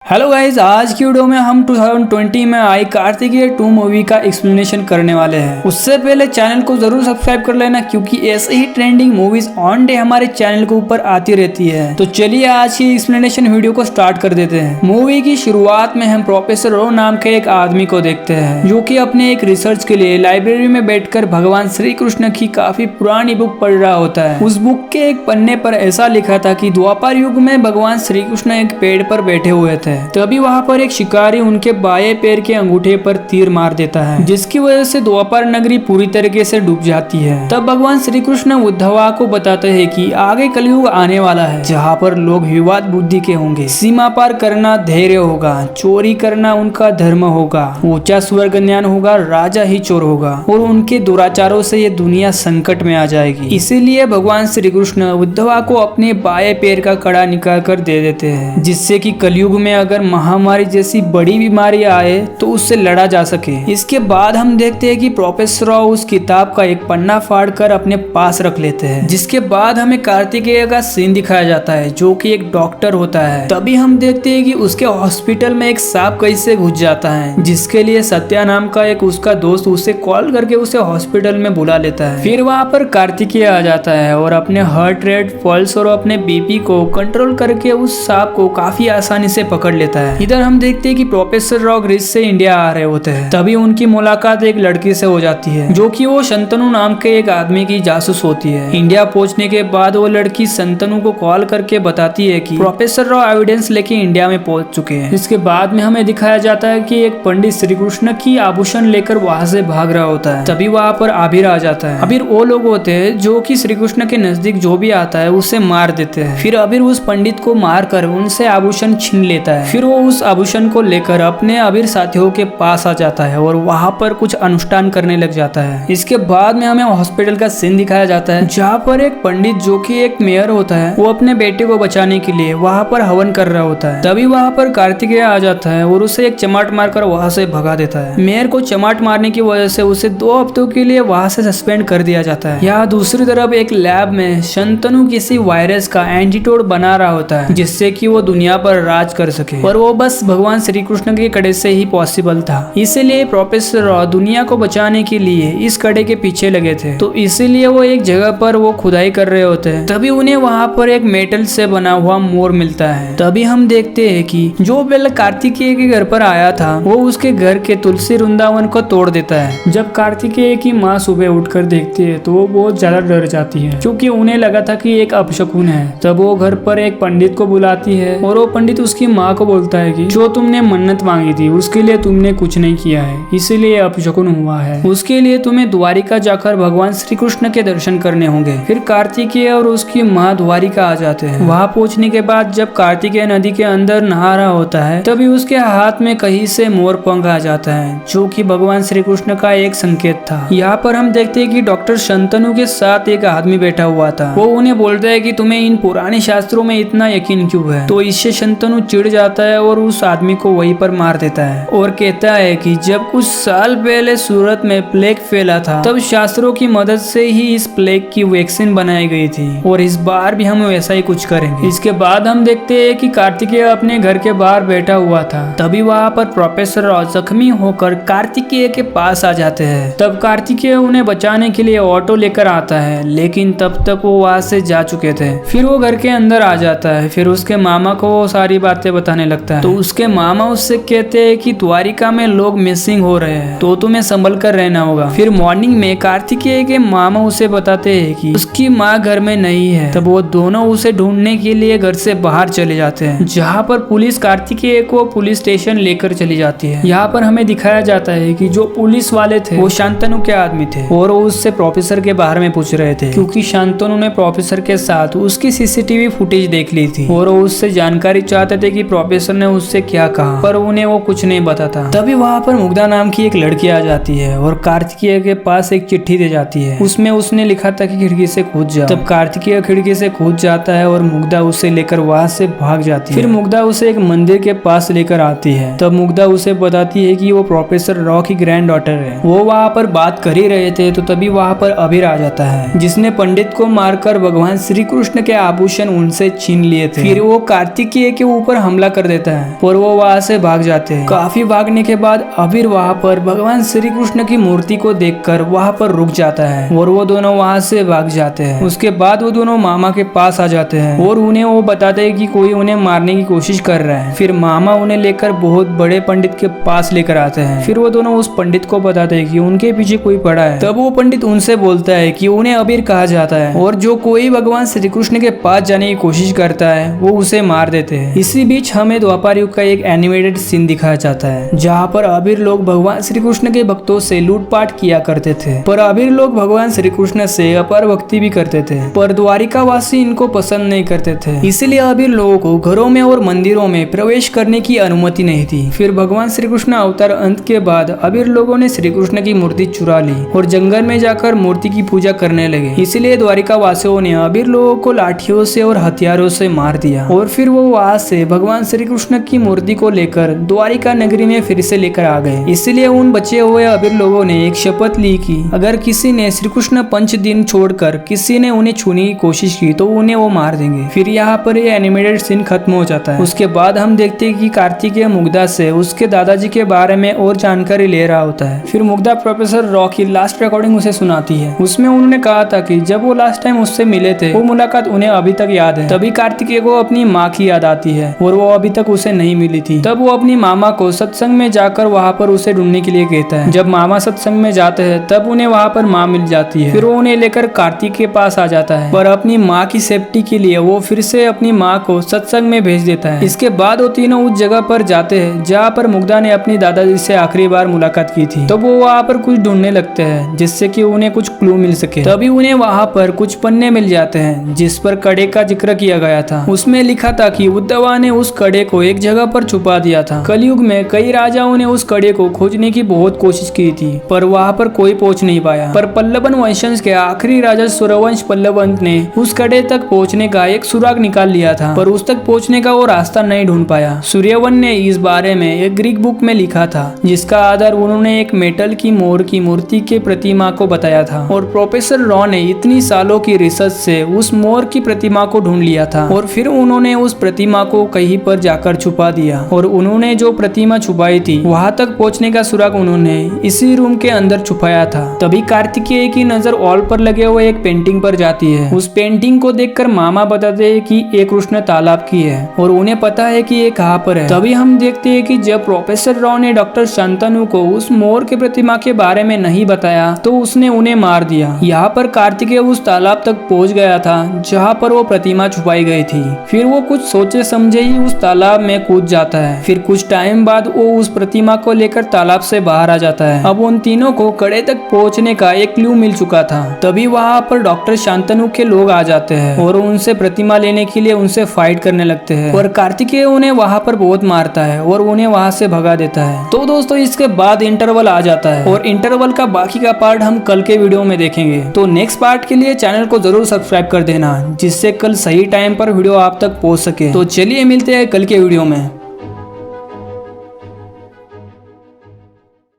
Hello guys, आज की video में हम 2020 में आई कार्तिकेय 2 मूवी का एक्सप्लेनेशन करने वाले हैं। उससे पहले चैनल को जरूर सब्सक्राइब कर लेना, क्योंकि ऐसे ही ट्रेंडिंग मूवीज ऑन डे हमारे चैनल के ऊपर आती रहती है। तो चलिए आज की एक्सप्लेनेशन वीडियो को स्टार्ट कर देते हैं। मूवी की शुरुआत में हम प्रोफेसर रो नाम के एक आदमी को देखते हैं, जो कि अपने एक रिसर्च के लिए लाइब्रेरी में बैठकर भगवान श्री कृष्ण की काफी पुरानी बुक पढ़ रहा होता है। उस बुक के एक पन्ने पर ऐसा लिखा था कि द्वापर युग में भगवान श्री कृष्ण एक पेड़ पर बैठे हुए थे। तभी वहां पर एक शिकारी उनके बाएं पैर के अंगूठे पर तीर मार देता है, जिसकी वजह से द्वापर नगरी पूरी तरीके से डूब जाती है। तब भगवान श्री कृष्ण उद्धवा को बताते हैं कि आगे कलयुग आने वाला है, जहां पर लोग विवाद बुद्धि के होंगे, सीमा पार करना धैर्य होगा, चोरी करना उनका धर्म होगा, ऊंचा स्वर्ग ज्ञान होगा, राजा ही चोर होगा, और उनके दुराचारों से ये दुनिया संकट में आ जाएगी। इसीलिए भगवान श्री कृष्ण उद्धवा को अपने बाएं पैर का कड़ा निकाल कर दे देते हैं, जिससे कि कलयुग में अगर महामारी जैसी बड़ी बीमारी आए तो उससे लड़ा जा सके। इसके बाद हम देखते हैं कि प्रोफेसर राव उस किताब का एक पन्ना फाड़कर अपने पास रख लेते हैं। जिसके बाद हमें कार्तिकेय का सीन दिखाया जाता है, जो कि एक डॉक्टर होता है। तभी हम देखते हैं कि उसके हॉस्पिटल में एक सांप कैसे घुस जाता है, जिसके लिए सत्या नाम का एक उसका दोस्त उसे कॉल करके उसे हॉस्पिटल में बुला लेता है। फिर वहाँ पर कार्तिकेय आ जाता है और अपने हार्ट रेट, पल्स और अपने बीपी को कंट्रोल करके उस सांप को काफी आसानी से पकड़ लेता है। इधर हम देखते हैं कि प्रोफेसर राव ग्रीस से इंडिया आ रहे होते हैं। तभी उनकी मुलाकात एक लड़की से हो जाती है, जो कि वो शंतनु नाम के एक आदमी की जासूस होती है। इंडिया पहुंचने के बाद वो लड़की शंतनु को कॉल करके बताती है कि प्रोफेसर राव एविडेंस लेके इंडिया में पहुंच चुके हैं। इसके बाद में हमें दिखाया जाता है कि एक पंडित श्री कृष्ण की आभूषण लेकर वहां से भाग रहा होता है। तभी वहां पर आबिर आ जाता है। आबिर वो लोग होते हैं जो कि श्री कृष्ण के नजदीक जो भी आता है उसे मार देते हैं। फिर आबिर उस पंडित को मारकर उनसे आभूषण छीन लेता है। फिर वो उस आभूषण को लेकर अपने आबिर साथियों के पास आ जाता है और वहां पर कुछ अनुष्ठान करने लग जाता है। इसके बाद में हमें हॉस्पिटल का सीन दिखाया जाता है, जहाँ पर एक पंडित जो कि एक मेयर होता है, वो अपने बेटे को बचाने के लिए वहां पर हवन कर रहा होता है। तभी वहां पर कार्तिकेय आ जाता है और उसे एक चमाट मारकर वहां से भगा देता है। मेयर को चमाट मारने की वजह से उसे 2 हफ्तों के लिए वहां से सस्पेंड कर दिया जाता है। यहाँ दूसरी तरफ एक लैब में शंतनु किसी वायरस का एंटीडोट बना रहा होता है, जिससे कि वो दुनिया पर राज कर सके, और वो बस भगवान श्री कृष्ण के कड़े से ही पॉसिबल था। इसीलिए प्रोफेसर राव दुनिया को बचाने के लिए इस कड़े के पीछे लगे थे। तो इसीलिए वो एक जगह पर वो खुदाई कर रहे होते हैं। तभी उन्हें वहां पर एक मेटल से बना हुआ मोर मिलता है। तभी हम देखते हैं कि जो बेल कार्तिकेय के घर पर आया था, वो उसके घर के तुलसी वृंदावन को तोड़ देता है। जब कार्तिकेय की माँ सुबह उठकर देखती है तो वो बहुत ज्यादा डर जाती है, क्योंकि उन्हें लगा था कि एक अपशकुन है। तब वो घर पर एक पंडित को बुलाती है और वो पंडित उसकी माँ को बोलता है कि जो तुमने मन्नत मांगी थी उसके लिए तुमने कुछ नहीं किया है, इसीलिए अपशकुन हुआ है। उसके लिए तुम्हें द्वारिका जाकर भगवान श्री कृष्ण के दर्शन करने होंगे। फिर कार्तिकेय और उसकी माँ द्वारिका आ जाते हैं। वहां पहुंचने के बाद जब कार्तिकेय नदी के अंदर नहा रहा होता है, तभी उसके हाथ में कहीं से मोर पंख आ जाता है, जो कि भगवान श्री कृष्ण का एक संकेत था। यहाँ पर हम देखते हैं कि डॉक्टर शंतनु के साथ एक आदमी बैठा हुआ था। वो उन्हें बोलता है कि तुम्हें इन पुराने शास्त्रों में इतना यकीन क्यों है। तो इससे शंतनु चिढ़ जाता है और उस आदमी को वहीं पर मार देता है और कहता है कि जब कुछ साल पहले सूरत में प्लेग फैला था, तब शास्त्रों की मदद से ही इस प्लेग की वैक्सीन बनाई गई थी, और इस बार भी हम वैसा ही कुछ करेंगे। इसके बाद हम देखते हैं कि कार्तिकेय अपने घर के बाहर बैठा हुआ था। तभी वहाँ पर प्रोफेसर राव जख्मी होकर कार्तिकेय के पास आ जाते हैं। तब कार्तिकेय उन्हें बचाने के लिए ऑटो लेकर आता है, लेकिन तब तक वो वहाँ से जा चुके थे। फिर वो घर के अंदर आ जाता है। फिर उसके मामा को वो सारी बातें बताने लगता है। तो उसके मामा उससे कहते हैं कि द्वारिका में लोग मिसिंग हो रहे हैं, तो तुम्हें संभल कर रहना होगा। फिर मॉर्निंग में कार्तिकेय के मामा उसे बताते हैं कि उसकी माँ घर में नहीं है। तब वो दोनों उसे ढूंढने के लिए घर से बाहर चले जाते हैं, जहाँ पर पुलिस कार्तिकेय को पुलिस स्टेशन लेकर चली जाती है। यहाँ पर हमें दिखाया जाता है कि जो पुलिस वाले थे वो शांतनु के आदमी थे, और वो उससे प्रोफेसर के बारे में पूछ रहे थे, क्योंकि शांतनु ने प्रोफेसर के साथ उसकी सीसीटीवी फुटेज देख ली थी, और वो उससे जानकारी चाहते थे कि प्रोफेसर ने उससे क्या कहा, पर उन्हें वो कुछ नहीं बताता। तभी वहाँ पर मुग्धा नाम की एक लड़की आ जाती है और कार्तिकेय के पास एक चिट्ठी दे जाती है। उसमें उसने लिखा था कि खिड़की से कूद जाओ। तब कार्तिकेय खिड़की से कूद जाता है और मुग्धा उसे लेकर वहाँ से भाग जाती है। फिर मुग्धा उसे एक मंदिर के पास लेकर आती है। तब मुग्धा उसे बताती है कि वो प्रोफेसर रॉ की ग्रैंड डॉटर है। वो वहाँ पर बात कर ही रहे थे, तो तभी वहाँ पर अबीर आ जाता है, जिसने पंडित को मारकर भगवान श्री कृष्ण के आभूषण उनसे छीन लिए थे। फिर वो कार्तिकेय के ऊपर हमला कर देता है और वो वहाँ से भाग जाते हैं। काफी भागने के बाद अबीर वहाँ पर भगवान श्री कृष्ण की मूर्ति को देखकर वहाँ पर रुक जाता है और वो दोनों वहाँ से भाग जाते हैं। उसके बाद वो दोनों मामा के पास आ जाते हैं और उन्हें वो बताते हैं कि कोई उन्हें मारने की कोशिश कर रहा है। फिर मामा उन्हें लेकर बहुत बड़े पंडित के पास लेकर आते हैं। फिर वो दोनों उस पंडित को बताते हैं कि उनके पीछे कोई पड़ा है। तब वो पंडित उनसे बोलता है कि उन्हें अबीर कहा जाता है और जो कोई भगवान श्री कृष्ण के पास जाने की कोशिश करता है वो उसे मार देते हैं। इसी बीच हमें द्वापर युग का एक एनिमेटेड सीन दिखाया जाता है जहाँ पर अबीर लोग भगवान श्री कृष्ण के भक्तों से लूटपाट किया करते थे, पर अबीर लोग भगवान श्री कृष्ण से अपार भक्ति भी करते थे, पर द्वारिका वासी इनको पसंद नहीं करते थे। इसलिए अबीर लोगों को घरों में और मंदिरों में प्रवेश करने की अनुमति नहीं थी। फिर भगवान श्री कृष्ण अवतार अंत के बाद अबीर लोगों ने श्री कृष्ण की मूर्ति चुरा ली और जंगल में जाकर मूर्ति की पूजा करने लगे। इसलिए द्वारिका वासियों ने अबीर लोगों को लाठियों से और हथियारों से मार दिया और फिर वो वहां से भगवान श्री कृष्ण की मूर्ति को लेकर द्वारिका नगरी में फिर से लेकर आ गए। इसलिए उन बचे हुए अबीर लोगों ने एक शपथ ली कि अगर किसी ने श्री कृष्ण 5 दिन छोड़कर किसी ने उन्हें छूने की कोशिश की तो उन्हें वो मार देंगे। फिर यहाँ पर ये एनिमेटेड सीन खत्म हो जाता है। उसके बाद हम देखते हैं कि कार्तिकेय मुग्धा से उसके दादाजी के बारे में और जानकारी ले रहा होता है। फिर मुग्धा प्रोफेसर रॉ की लास्ट रिकॉर्डिंग उसे सुनाती है। उसमें उन्होंने कहा था कि जब वो लास्ट टाइम उससे मिले थे वो मुलाकात उन्हें अभी तक याद है। तभी कार्तिकेय को अपनी माँ की याद आती है और वो अभी तक उसे नहीं मिली थी। तब वो अपनी मामा को सत्संग में जाकर वहाँ पर उसे ढूंढने के लिए कहता है। जब मामा सत्संग में जाते हैं तब उन्हें वहाँ पर माँ मिल जाती है। फिर वो उन्हें लेकर कार्तिक के पास आ जाता है, पर अपनी माँ की सेफ्टी के लिए वो फिर से अपनी माँ को सत्संग में भेज देता है। इसके बाद वो तीनों उस जगह पर जाते हैं जहाँ पर मुग्धा ने अपनी दादाजी से आखिरी बार मुलाकात की थी। तो वो वहाँ पर कुछ ढूंढने लगते हैं जिससे कि उन्हें कुछ क्लू मिल सके। तभी उन्हें वहाँ पर कुछ पन्ने मिल जाते हैं जिस पर कड़े का जिक्र किया गया था। उसमें लिखा था कि उद्धवा ने उस कड़े को एक जगह पर छुपा दिया था। कलयुग में कई राजाओं ने उस कड़े को खोजने की बहुत कोशिश की थी, पर वहाँ पर कोई पहुँच नहीं पाया। पर पल्लवन वंशज के आखिरी राजा सूर्यवंश पल्लवंत ने उस कड़े तक पहुँचने का एक सुराग निकाल लिया था, पर उस तक पहुँचने का वो रास्ता नहीं ढूंढ पाया। सूर्यवन ने इस बारे में एक ग्रीक बुक में लिखा था जिसका आधार उन्होंने एक मेटल की मोर की मूर्ति के प्रतिमा को बताया था और प्रोफेसर रॉ ने इतनी सालों की रिसर्च से उस मोर की प्रतिमा को ढूंढ लिया था और फिर उन्होंने उस प्रतिमा को कहीं पर जाकर छुपा दिया और उन्होंने जो प्रतिमा छुपाई थी वहां तक पहुंचने का सुराग उन्होंने इसी रूम के अंदर छुपाया था। तभी कार्तिकेय की नजर वॉल पर लगे हुए एक पेंटिंग पर जाती है। उस पेंटिंग को देखकर मामा बताते हैं कि ये कृष्ण तालाब की है और उन्हें पता है कि ये कहाँ पर है। तभी हम देखते हैं कि जब प्रोफेसर रॉ ने डॉक्टर शांतनु को उस मोर के प्रतिमा के बारे में नहीं बताया तो उसने उन्हें मार दिया। यहाँ पर कार्तिकेय उस तालाब तक पहुँच गया था जहाँ पर वो प्रतिमा छुपाई गई थी। फिर वो कुछ सोचे समझे ही उस तालाब में कूद जाता है। फिर कुछ टाइम बाद वो उस प्रतिमा को लेकर तालाब से बाहर आ जाता है। अब उन तीनों को कड़े तक पहुँचने का एक क्लू मिल चुका था। तभी वहाँ पर डॉक्टर शांतनु के लोग आ जाते हैं और उनसे प्रतिमा लेने के लिए उनसे फाइट करने लगते हैं और कार्तिकेय उन्हें वहाँ पर बहुत मारता है और उन्हें वहाँ से भगा देता है। तो दोस्तों इसके बाद इंटरवल आ जाता है और इंटरवल का बाकी का पार्ट हम कल के वीडियो में देखेंगे। तो नेक्स्ट पार्ट के लिए चैनल को जरूर सब्सक्राइब कर देना जिससे कल सही टाइम पर वीडियो आप तक पहुंच सके। तो चलिए मिलते हैं कल के वीडियो में।